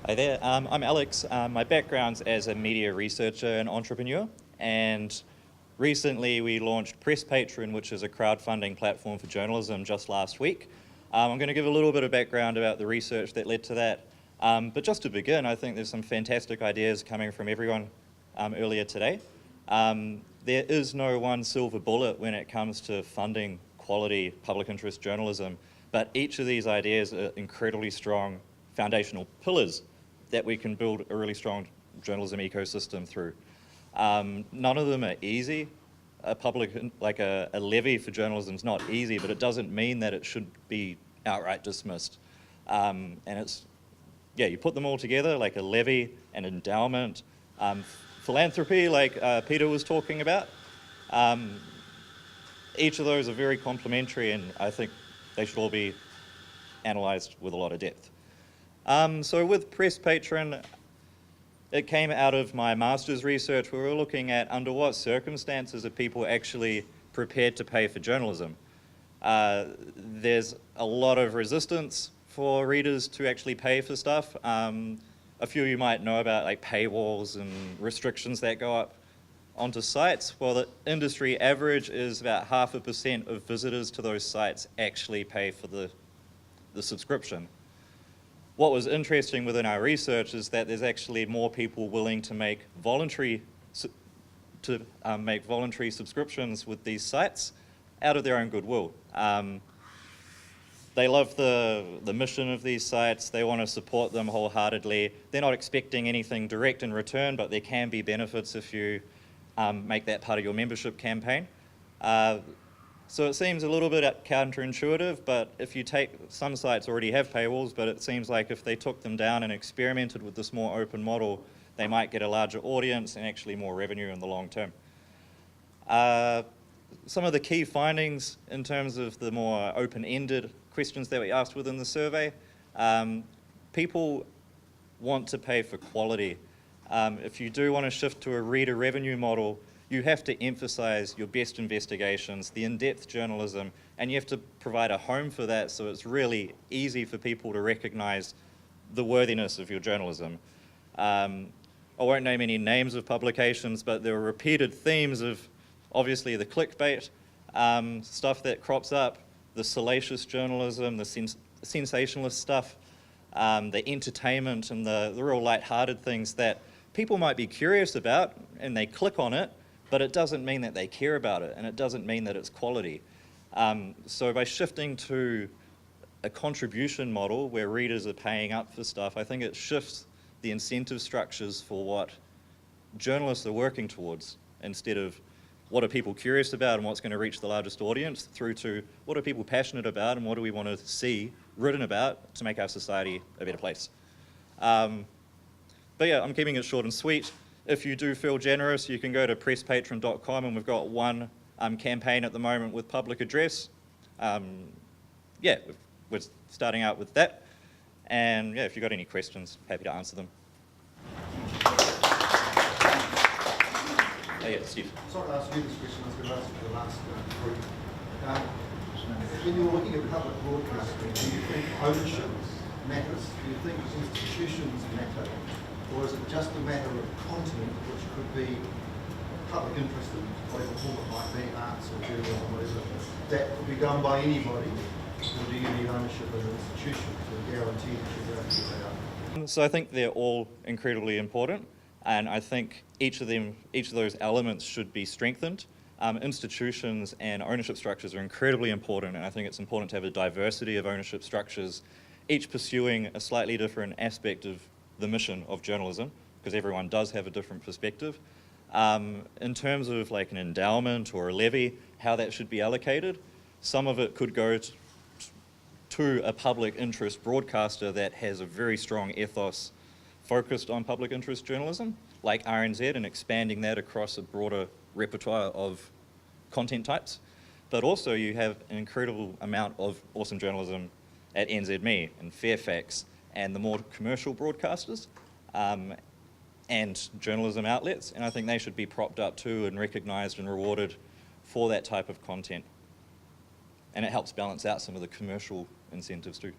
Hi there, I'm Alex. My background's as a media researcher and entrepreneur, and recently we launched PressPatron, which is a crowdfunding platform for journalism, just last week. I'm going to give a little bit of background about the research that led to that, but just to begin, I think there's some fantastic ideas coming from everyone earlier today. There is no one silver bullet when it comes to funding quality public interest journalism, but each of these ideas are incredibly strong foundational pillars that we can build a really strong journalism ecosystem through. None of them are easy. A levy for journalism is not easy, but it doesn't mean that it should be outright dismissed. And you put them all together, like a levy, an endowment, philanthropy, like Peter was talking about. Each of those are very complementary, and I think they should all be analysed with a lot of depth. So with PressPatron, it came out of my master's research. We were looking at under what circumstances are people actually prepared to pay for journalism. There's a lot of resistance for readers to actually pay for stuff. A few of you might know about like paywalls and restrictions that go up onto sites. Well, the industry average is about 0.5% of visitors to those sites actually pay for the subscription. What was interesting within our research is that there's actually more people willing to make voluntary subscriptions with these sites out of their own goodwill. They love the mission of these sites. They want to support them wholeheartedly. They're not expecting anything direct in return, but there can be benefits if you make that part of your membership campaign. So it seems a little bit counterintuitive, but if you take, some sites already have paywalls, but it seems like if they took them down and experimented with this more open model, they might get a larger audience and actually more revenue in the long term. Some of the key findings in terms of the more open-ended questions that we asked within the survey, people want to pay for quality. If you do want to shift to a reader revenue model, you have to emphasize your best investigations, the in-depth journalism, and you have to provide a home for that so it's really easy for people to recognize the worthiness of your journalism. I won't name any names of publications, but there are repeated themes of obviously the clickbait stuff that crops up, the salacious journalism, the sensationalist stuff, the entertainment and the real lighthearted things that people might be curious about and they click on it, but it doesn't mean that they care about it, and it doesn't mean that it's quality. So by shifting to a contribution model where readers are paying up for stuff, I think it shifts the incentive structures for what journalists are working towards, instead of what are people curious about and what's going to reach the largest audience, through to what are people passionate about and what do we want to see written about to make our society a better place. But yeah, I'm keeping it short and sweet. If you do feel generous, you can go to presspatron.com, and we've got one campaign at the moment with public address. Yeah, we're starting out with that. And yeah, if you've got any questions, happy to answer them. Yeah, Steve. Sorry to ask you this question, I was going to ask you the last group. When you're looking at public broadcasting, do you think ownership matters? Do you think institutions matter? Or is it just a matter of content, which could be public interest in whatever form it might be, arts or journalism or whatever, that could be done by anybody? Or do you need ownership of an institution to guarantee that you're going to get that out? So I think they're all incredibly important, and I think each of those elements should be strengthened. Institutions and ownership structures are incredibly important, and I think it's important to have a diversity of ownership structures, each pursuing a slightly different aspect of the mission of journalism, because everyone does have a different perspective. In terms of like an endowment or a levy, how that should be allocated, some of it could go to a public interest broadcaster that has a very strong ethos focused on public interest journalism, like RNZ, and expanding that across a broader repertoire of content types. But also you have an incredible amount of awesome journalism at NZME and Fairfax and the more commercial broadcasters and journalism outlets, and I think they should be propped up too and recognised and rewarded for that type of content. And it helps balance out some of the commercial incentives too.